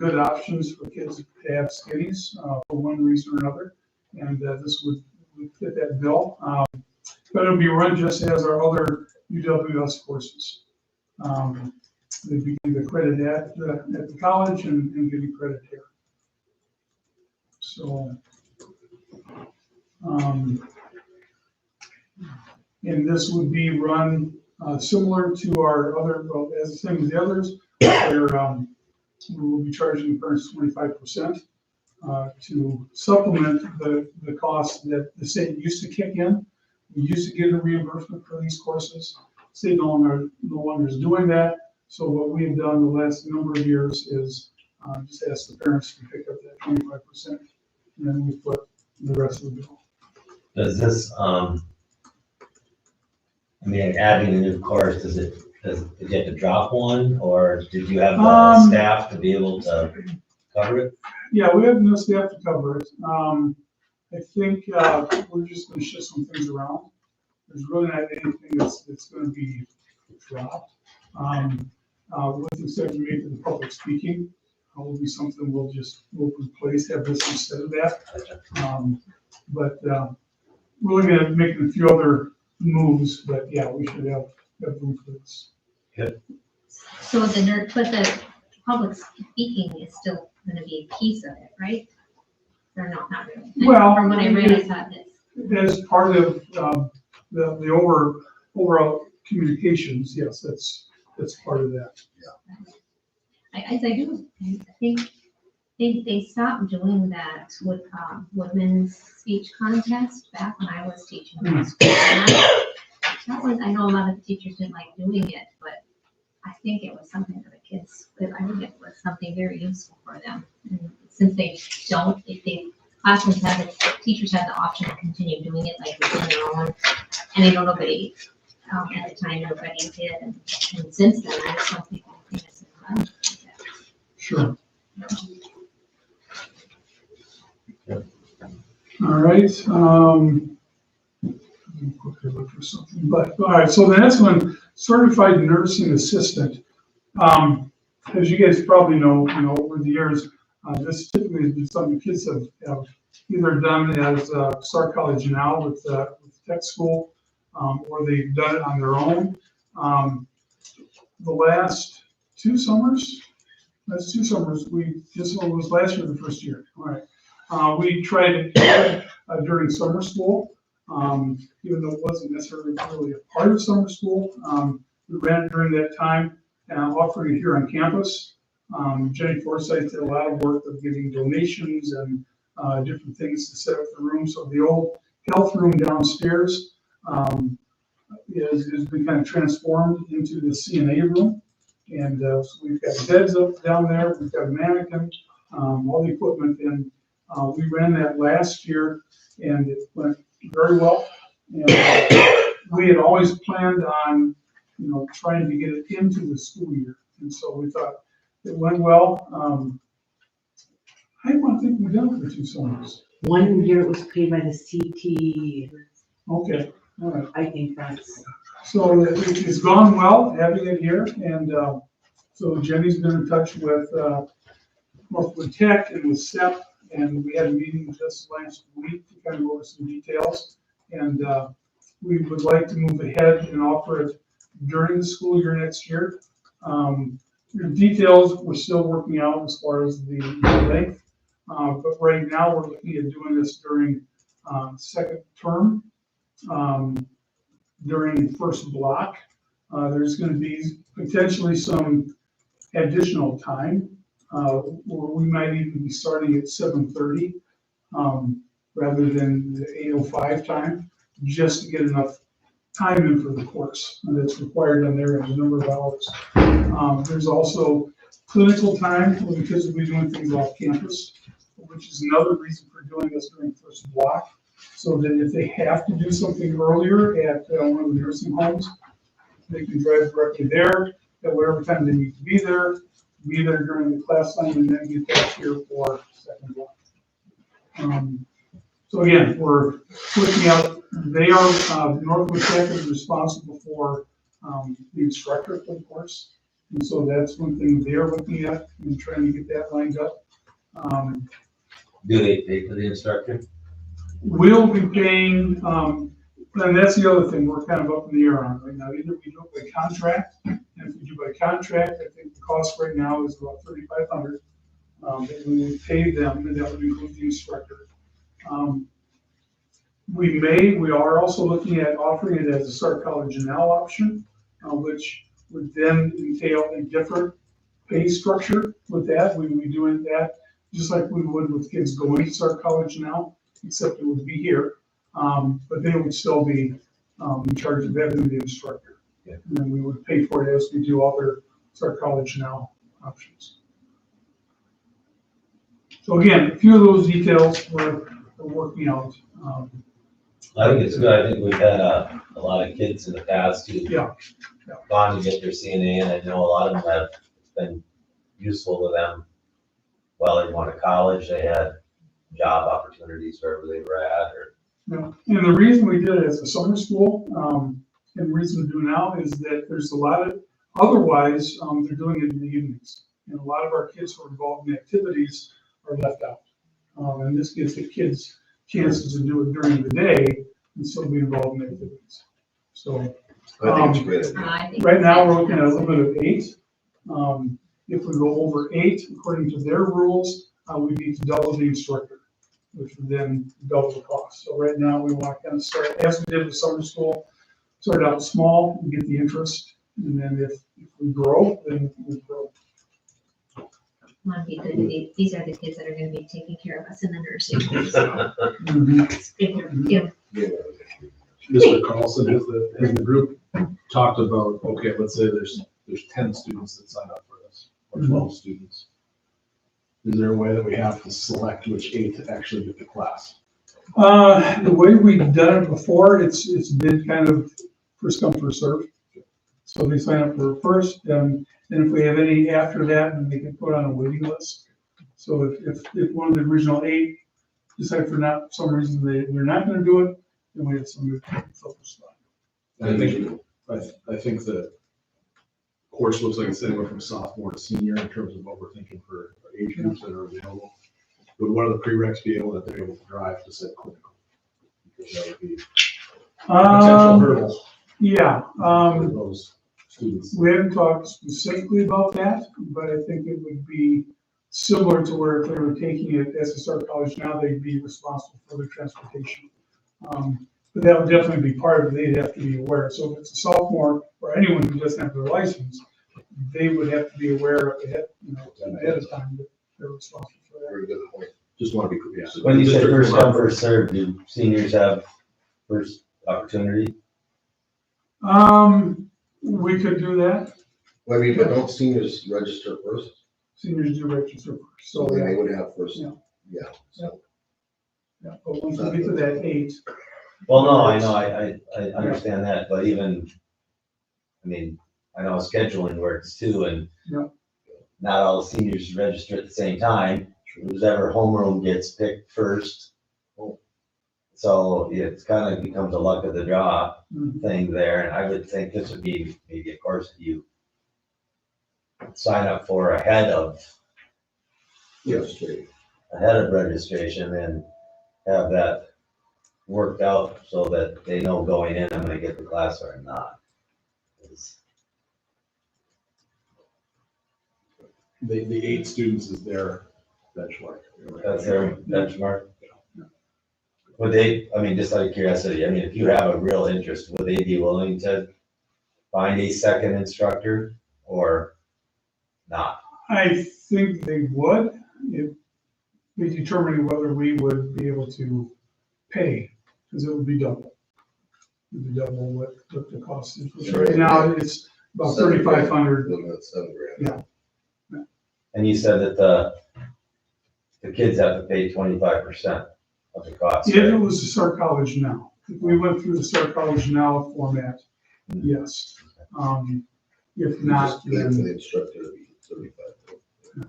good options for kids to have skinnies for one reason or another, and this would fit that bill. But it'll be run just as our other UWS courses. They begin the credit at the college and getting credit here. So, and this would be run similar to our other, well, as the same as the others, where we will be charging parents 25% to supplement the cost that the state used to kick in. We used to get a reimbursement for these courses. The state no longer is doing that. So what we have done the last number of years is just ask the parents to pick up that 25%, and then we put the rest of the bill. Does this, I mean, adding a new course, did you have to drop one, or did you have the staff to be able to cover it? Yeah, we have enough staff to cover it. I think we're just going to shift some things around. There's really not anything that's going to be dropped. With the exception maybe the public speaking, will be something we'll replace, have this instead of that. But we're looking at making a few other moves, but yeah, we should have room for this. Good. So the public speaking is still going to be a piece of it, right? Or no, not really. Well, from what I read, I thought this. As part of the overall communications, yes, that's part of that. Yeah. I think they stopped doing that with women's speech contest back when I was teaching middle school. That was, I know a lot of the teachers didn't like doing it, but I think it was something for the kids. I think it was something very useful for them. And since they don't, if they classrooms have it, teachers have the option to continue doing it like within their own. And I know nobody at the time nobody did, and since then I just don't think anything has been done. Sure. All right. Let me quickly look for something. But all right. So the next one, certified nursing assistant. As you guys probably know, over the years, this typically has been something kids have either done as Stark College now with tech school, or they've done it on their own. The last two summers, this one was last year, the first year. All right. We tried it during summer school, even though it wasn't necessarily really a part of summer school. We ran it during that time and offering it here on campus. Jenny Forsythe did a lot of work of giving donations and different things to set up the room. So the old health room downstairs has been kind of transformed into the CNA room. And so we've got beds up down there, we've got a mannequin, all the equipment, and we ran that last year, and it went very well. And we had always planned on, trying to get it into the school year, and so we thought it went well. I don't think we've done it for 2 summers. One year it was paid by the CT. Okay, all right. I think that's. So it's gone well having it here, and so Jenny's been in touch with Northwood Tech and with SEP, and we had a meeting just last week to kind of go over some details, and we would like to move ahead and offer it during the school year next year. The details we're still working out as far as the length, but right now we're looking at doing this during second term. During the first block, there's going to be potentially some additional time, or we might even be starting at 7:30 rather than the 8:05 time, just to get enough time in for the course that's required on there and a number of hours. There's also clinical time when the kids will be doing things off campus, which is another reason for doing this during first block. So that if they have to do something earlier at one of the nursing homes, they can drive directly there at whatever time they need to be there during the class time, and then get back here for second block. So again, we're looking out. They are Northwood Tech is responsible for the instructor for the course, And so that's one thing they're looking at and trying to get that lined up. Do they pay for the instructor? We'll be paying, and that's the other thing we're kind of up in the air on right now. Either we do it by contract, and if we do by contract, I think the cost right now is about $3,500. That we would pay them, and that would include the instructor. We are also looking at offering it as a Start College Now option, which would then entail a different pay structure with that. We would be doing that just like we would with kids going to Start College Now, except it would be here. But they would still be in charge of having the instructor. Yeah. And then we would pay for it as we do other Start College Now options. So again, a few of those details we're working out. I think it's good. I think we've had a lot of kids in the past who Yeah. gone to get their CNA, and I know a lot of them have been useful to them while they went to college. They had job opportunities wherever they were at, or Yeah. And the reason we did it as a summer school, and the reason we do now is that there's a lot of, otherwise, they're doing it in the evenings. And a lot of our kids who are involved in activities are left out. And this gives the kids chances to do it during the day and still be involved in activities. So I think it's a great idea. I think right now, we're that's looking at a limit of 8. If we go over 8, according to their rules, we need to double the instructor, which would then double the cost. So right now, we want to kind of start, as we did with summer school, start out small and get the interest. And then if we grow, then we grow. Want to be good. These are the kids that are going to be taking care of us in the nursing home. So Mhm. it's good to- Yeah. Mr. Carlson, has the group talked about, okay, let's say there's 10 students that sign up for this, or 12 students. Is there a way that we have to select which 8 to actually get the class? The way we've done it before, it's been kind of first come, first serve. So they sign up for first, and if we have any after that, then they can put on a waiting list. So if one of the original 8 decide for some reason they're not gonna do it, then we have somebody to fill the slot. I think the course looks like it's anywhere from sophomore to senior in terms of what we're thinking for age groups that are available. Would one of the prereqs be able that they're able to drive to say clinical? Because that would be a potential hurdle Yeah, for those students. we haven't talked specifically about that, but I think it would be similar to where if they were taking it as a Start College Now, they'd be responsible for their transportation. But that would definitely be part of it, they'd have to be aware. So if it's a sophomore, or anyone who doesn't have their license, they would have to be aware ahead of time that they're responsible for that. Very good point. Just want to be clear. Yeah. when you say first come, first served, do seniors have first opportunity? We could do that, Well, I mean, but don't seniors register first? seniors do register first, So so, then they yeah, would have first, Yeah. yeah. So yeah, but once we get to that 8, Well, no, I know, I understand that, but even, I mean, I know scheduling works too, and Yeah. not all the seniors register at the same time. Whoever homeroom gets picked first. So it's kind of becomes a luck of the draw Mhm. thing there, and I would think this would be maybe a course that you sign up for ahead of registration. registration and have that worked out so that they know going in, I'm gonna get the class or not. The 8 students is their benchmark. That's their benchmark. Would they, I mean, just out of curiosity, I mean, if you have a real interest, would they be willing to find a second instructor or not? I think they would, if we determine whether we would be able to pay, because it would be double. It would be double what the cost is. Sure. Right now, it's about $7,000. 3,500. Then that's $7,000. Yeah. And you said that the kids have to pay 25% of the cost. If it right? was to Start College Now, if we went through the Start College Now format, yes. If not, Just pay for then, the instructor to be certified.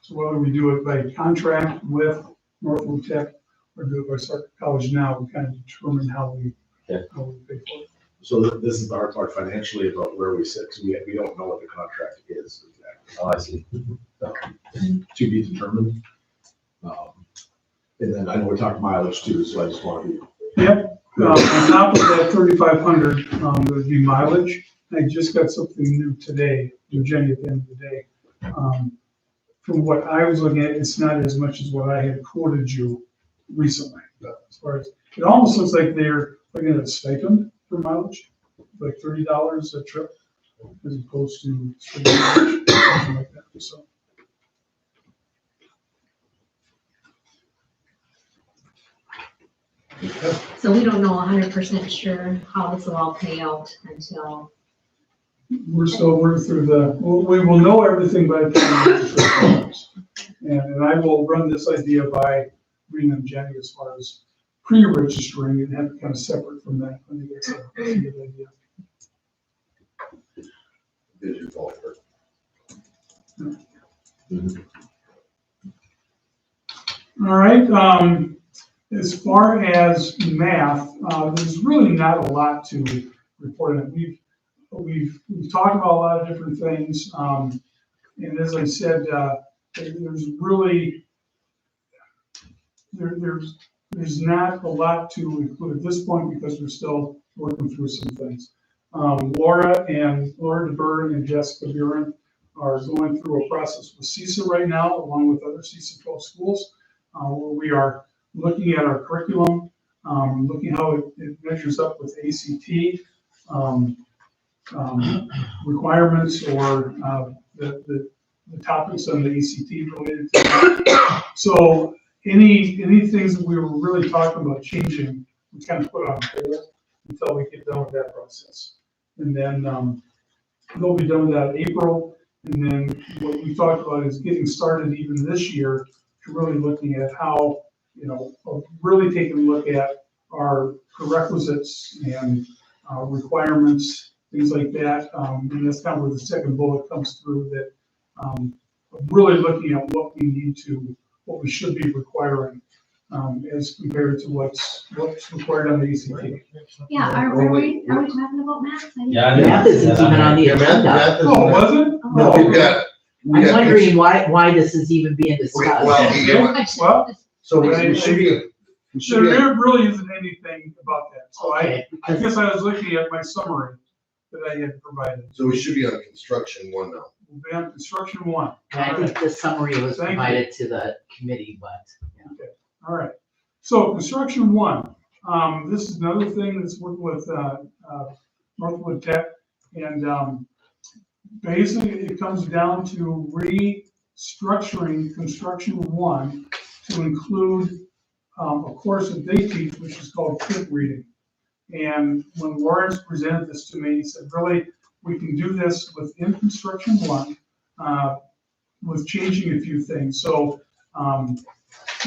so whether we do it by contract with Northwood Tech or do it by Start College Now, we kind of determine how we Okay. pay for it. So this is the hard part financially about where we sit, because we don't know what the contract is exactly. Oh, I see. To be determined. And then I know we talked mileage too, so I just want to be. Yep, on top of that 3,500, would be mileage. I just got something new today, from Jenny at the end of the day. From what I was looking at, it's not as much as what I had quoted you recently. As far as, it almost looks like they're looking at a stipend for mileage, like $30 a trip, as opposed to straight mileage, something like that, so. So we don't know 100% sure how this will all play out until, We're still working through we will know everything by the time we get to the programs. And I will run this idea by Rena and Jenny as far as pre-registering and have it kind of separate from that. I think that's a good idea. Did you fall for it? All right, as far as math, there's really not a lot to report on. We've talked about a lot of different things, and as I said, there's really, there's not a lot to include at this point because we're still working through some things. Laura DeBurn and Jessica Buren are going through a process with CISA right now, along with other CISA 12 schools, where we are looking at our curriculum, looking how it measures up with ACT, requirements or the topics on the ACT related to that. So any things that we were really talking about changing, we kind of put on hold until we get done with that process. And then they'll be done with that in April. And then what we talked about is getting started even this year to really looking at how, really taking a look at our prerequisites and requirements, things like that. And that's kind of where the second bullet comes through, that really looking at what we should be requiring as compared to what's required on the ACT. yeah, are we talking about math? I didn't- Yeah, Math isn't even on the agenda. Oh, was it? No, we've got. I'm wondering why this is even being discussed. Well, So we should be. We should be. there really isn't anything about that. So Okay, I guess I was looking at my summary that I had provided. So we should be on construction one now. We'll be on construction one. and I think the summary was Thank you. provided to the committee, but. All right. So construction one, this is another thing that's working with Northwood Tech. And basically it comes down to restructuring construction one to include a course that they teach, which is called print reading. And when Lawrence presented this to me, he said, really, we can do this within construction one with changing a few things. So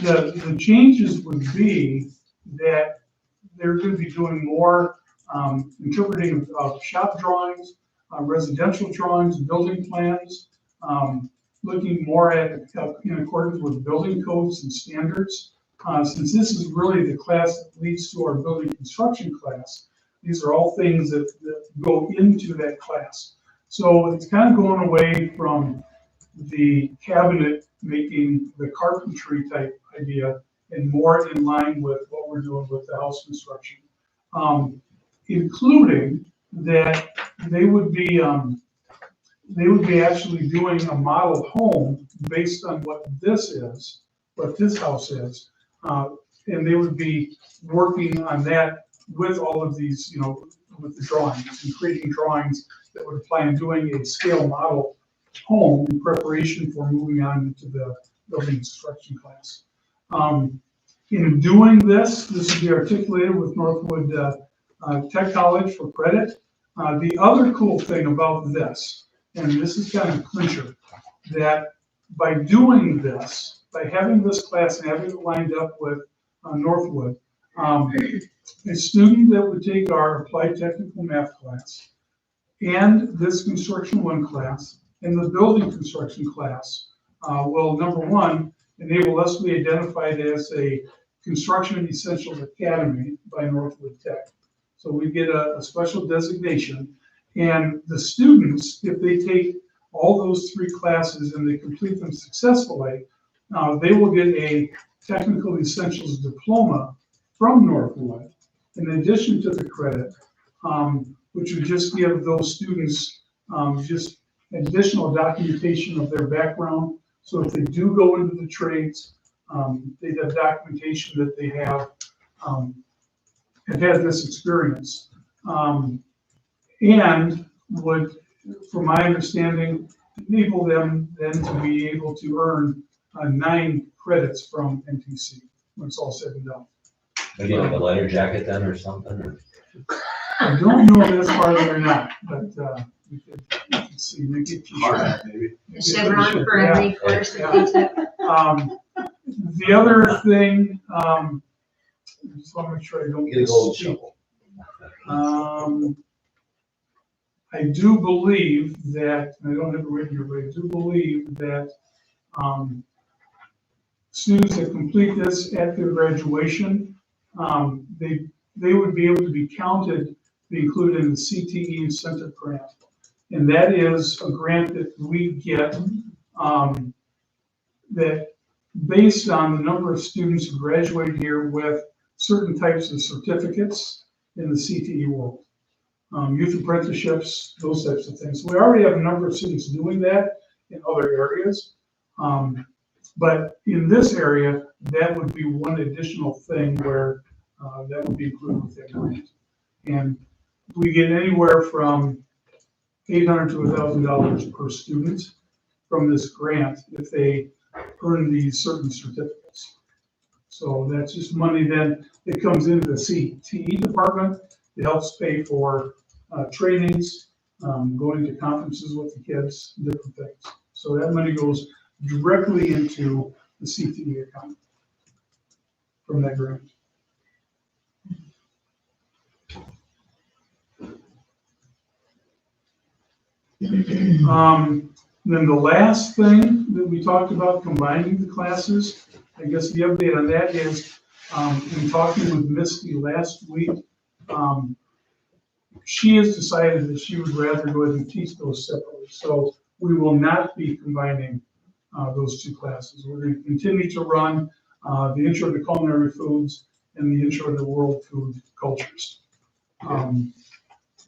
the changes would be that they're going to be doing more interpreting of shop drawings, residential drawings, building plans, looking more at in accordance with building codes and standards. Since this is really the class that leads to our building construction class, these are all things that go into that class. So it's kind of going away from the cabinet making the carpentry type idea and more in line with what we're doing with the house construction. Including that they would be actually doing a model home based on what this house is. And they would be working on that with all of these, with the drawings and creating drawings that would apply and doing a scale model home in preparation for moving on into the building construction class. In doing this will be articulated with Northwood Tech College for credit. The other cool thing about this, and this is kind of a clincher, that by doing this, by having this class and having it lined up with Northwood, a student that would take our applied technical math class and this construction one class and the building construction class will, number one, enable us to be identified as a construction essentials academy by Northwood Tech. So we get a special designation. And the students, if they take all those 3 classes and they complete them successfully, they will get a technical essentials diploma from Northwood, in addition to the credit, which would just give those students just additional documentation of their background. So if they do go into the trades, they have documentation that they have had this experience. And would, from my understanding, enable them then to be able to earn 9 credits from NTC when it's all said and done. Maybe like a lighter jacket then or something, or? I don't know if that's part of it or not, but we could see, we get Hard, maybe. A chevron for every course that they took. The other thing, I just want to make sure I don't. Get a gold misspeak. shovel. I do believe that, and I don't have it written here, but I do believe that students that complete this at their graduation, they would be able to be counted, be included in the CTE incentive grant. And that is a grant that we get that based on the number of students who graduate here with certain types of certificates in the CTE world. Youth apprenticeships, those types of things. We already have a number of students doing that in other areas. But in this area, that would be one additional thing where that would be included with that grant. And we get anywhere from $800 to $1,000 per student from this grant if they earn these certain certificates. So that's just money then that comes into the CTE department. It helps pay for trainings, going to conferences with the kids, different things. So that money goes directly into the CTE account from that grant. Then the last thing that we talked about, combining the classes, I guess the update on that is, in talking with Misty last week, she has decided that she would rather go ahead and teach those separately. So we will not be combining those 2 classes. We're going to continue to run the Intro to Culinary Foods and the Intro to World Food Cultures.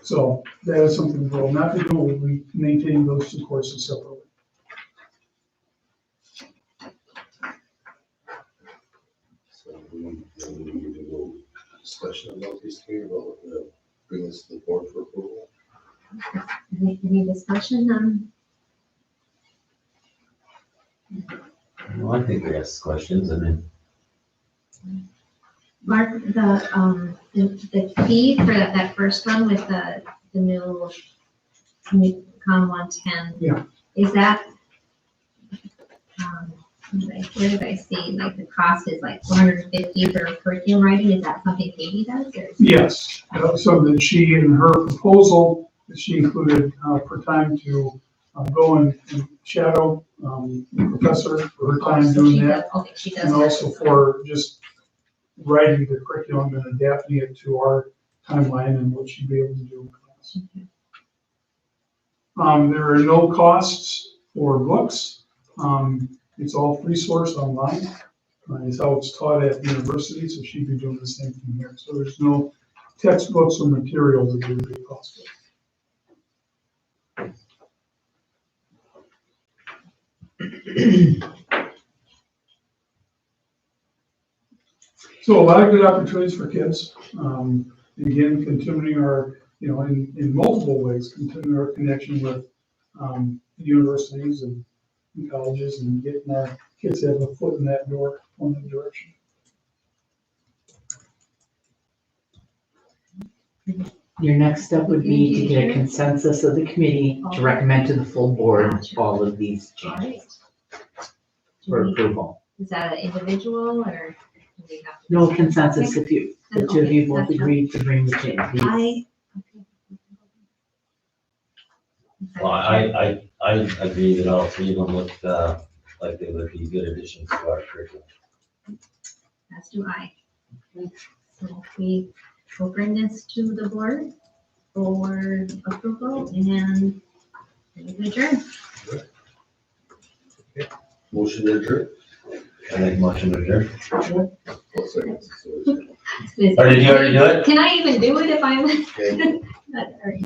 So that is something we'll not be doing. We'll be maintaining those 2 courses separately. So we need to do a little discussion about these 3, about bring this to the board for approval. Any discussion on? Well, I think we asked questions, and then Mark, the fee for that first one with the new Com 110. Yeah. Is that, where did I see, like the cost is like $450 for curriculum writing? Is that something Katie does? Or? Yes, so that she, in her proposal, that she included per time to go and shadow the professor for her time So doing she that. does- Okay, she does. And that. also for just writing the curriculum and adapting it to our timeline and what she'd be able to do in class. There are no costs for books. It's all free source online. It's how it's taught at the university, so she'd be doing the same thing here. So there's no textbooks or materials that would be costly. So a lot of good opportunities for kids. Again, continuing our, in multiple ways, continuing our connection with universities and colleges and getting our kids to have a foot in that door, in that direction. Your next step would be to get a consensus of the committee to recommend to the full board all of these All changes right. for Do we- approval. Is that an individual or do we have to? No consensus if you, the 2 of you both Okay, agreed to bring the change. I. well, I agree that all 3 of them looked like they would be good additions to our curriculum. As do I. So we, we'll bring this to the board for approval and adjourn. Motion to adjourn. I make a motion to adjourn. I'll second. So, Or did you already do it? Can I even do it if I'm? okay. All right.